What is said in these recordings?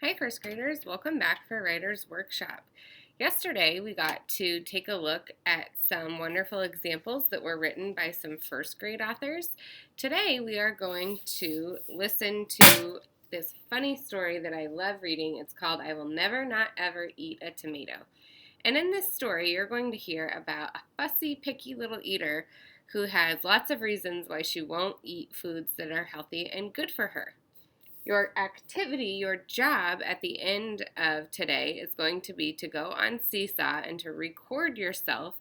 Hi, first graders. Welcome back for Writer's Workshop. Yesterday, we got to take a look at some wonderful examples that were written by some first grade authors. Today, we are going to listen to this funny story that I love reading. It's called I Will Never Not Ever Eat a Tomato. And in this story, you're going to hear about a fussy, picky little eater who has lots of reasons why she won't eat foods that are healthy and good for her. Your activity, your job at the end of today is going to be to go on Seesaw and to record yourself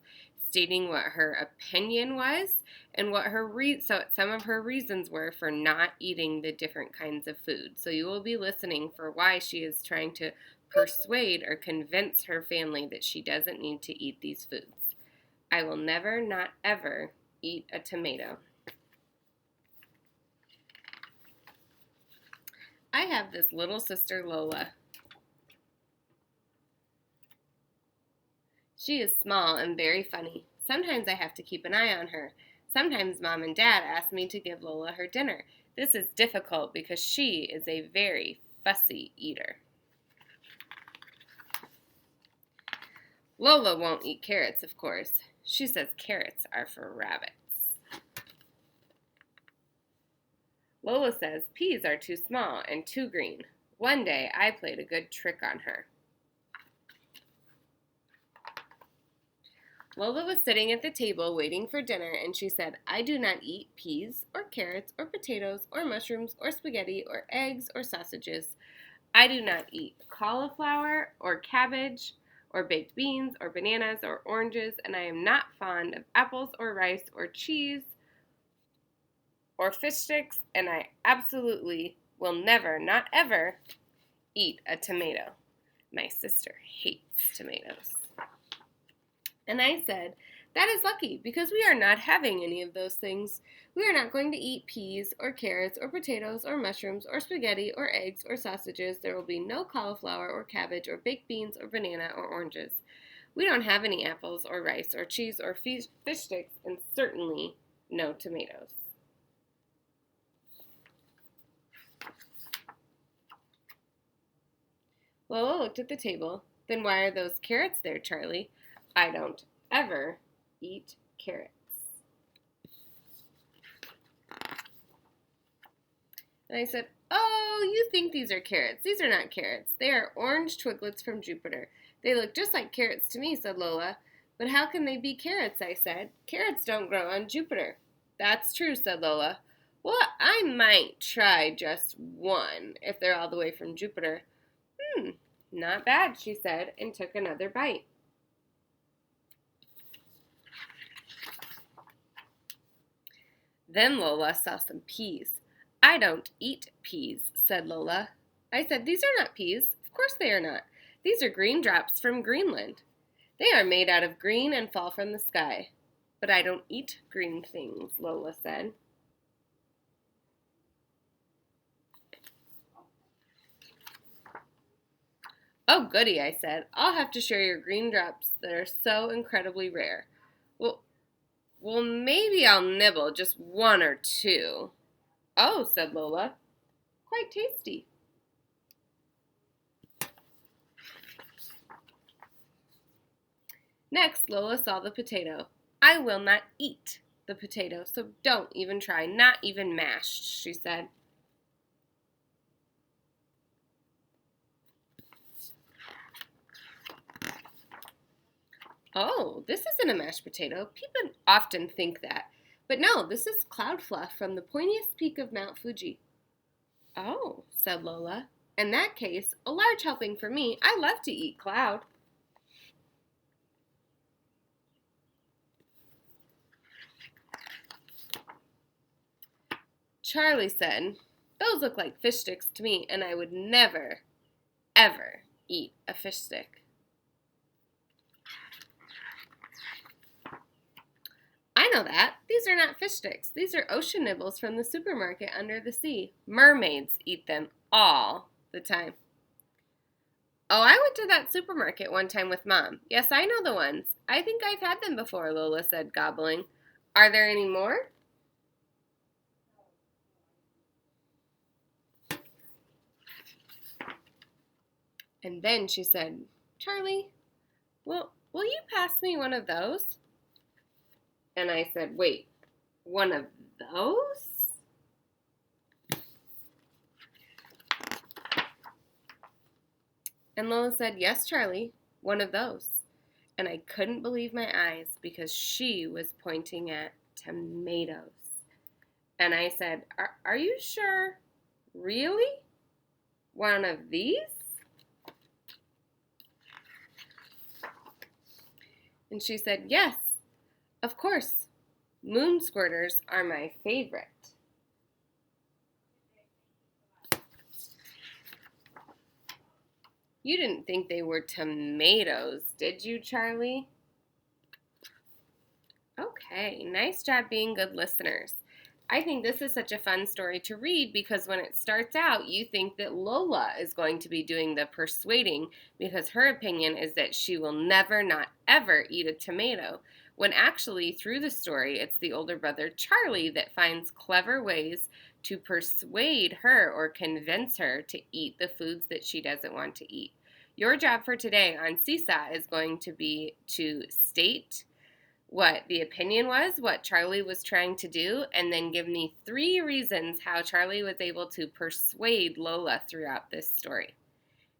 stating what her opinion was and what some of her reasons were for not eating the different kinds of food. So you will be listening for why she is trying to persuade or convince her family that she doesn't need to eat these foods. I will never, not ever, eat a tomato. I have this little sister, Lola. She is small and very funny. Sometimes I have to keep an eye on her. Sometimes Mom and Dad ask me to give Lola her dinner. This is difficult because she is a very fussy eater. Lola won't eat carrots, of course. She says carrots are for rabbits. Lola says peas are too small and too green. One day I played a good trick on her. Lola was sitting at the table waiting for dinner, and she said, I do not eat peas or carrots or potatoes or mushrooms or spaghetti or eggs or sausages. I do not eat cauliflower or cabbage or baked beans or bananas or oranges, and I am not fond of apples or rice or cheese or fish sticks, and I absolutely will never, not ever, eat a tomato. My sister hates tomatoes. And I said, that is lucky, because we are not having any of those things. We are not going to eat peas or carrots or potatoes or mushrooms or spaghetti or eggs or sausages. There will be no cauliflower or cabbage or baked beans or banana or oranges. We don't have any apples or rice or cheese or fish sticks, and certainly no tomatoes. Lola looked at the table. Then why are those carrots there, Charlie? I don't ever eat carrots. And I said, oh, you think these are carrots. These are not carrots. They are orange twiglets from Jupiter. They look just like carrots to me, said Lola. But how can they be carrots, I said. Carrots don't grow on Jupiter. That's true, said Lola. Well, I might try just one if they're all the way from Jupiter. Not bad, she said, and took another bite. Then Lola saw some peas. I don't eat peas, said Lola. I said, these are not peas. Of course they are not. These are green drops from Greenland. They are made out of green and fall from the sky. But I don't eat green things, Lola said. Oh, goody, I said. I'll have to share your green drops that are so incredibly rare. Well, maybe I'll nibble just one or two. Oh, said Lola. Quite tasty. Next, Lola saw the potato. I will not eat the potato, so don't even try, not even mashed, she said. Oh, this isn't a mashed potato. People often think that. But no, this is cloud fluff from the pointiest peak of Mount Fuji. Oh, said Lola. In that case, a large helping for me. I love to eat cloud. Charlie said, those look like fish sticks to me, and I would never, ever eat a fish stick. I know that. These are not fish sticks. These are ocean nibbles from the supermarket under the sea. Mermaids eat them all the time. Oh, I went to that supermarket one time with Mom. Yes, I know the ones. I think I've had them before, Lola said, gobbling. Are there any more? And then she said, Charlie, will you pass me one of those? And I said, wait, one of those? And Lola said, yes, Charlie, one of those. And I couldn't believe my eyes because she was pointing at tomatoes. And I said, are you sure? Really? One of these? And she said, yes, of course. Moon squirters are my favorite. You didn't think they were tomatoes, did you, Charlie? Okay, nice job being good listeners. I think this is such a fun story to read because when it starts out, you think that Lola is going to be doing the persuading because her opinion is that she will never, not ever eat a tomato. When actually, through the story, it's the older brother Charlie that finds clever ways to persuade her or convince her to eat the foods that she doesn't want to eat. Your job for today on Seesaw is going to be to state what the opinion was, what Charlie was trying to do, and then give me 3 reasons how Charlie was able to persuade Lola throughout this story.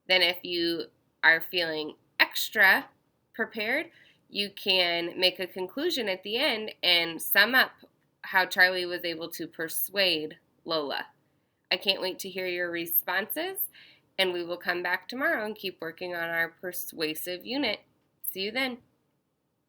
Then if you are feeling extra prepared, you can make a conclusion at the end and sum up how Charlie was able to persuade Lola. I can't wait to hear your responses, and we will come back tomorrow and keep working on our persuasive unit. See you then.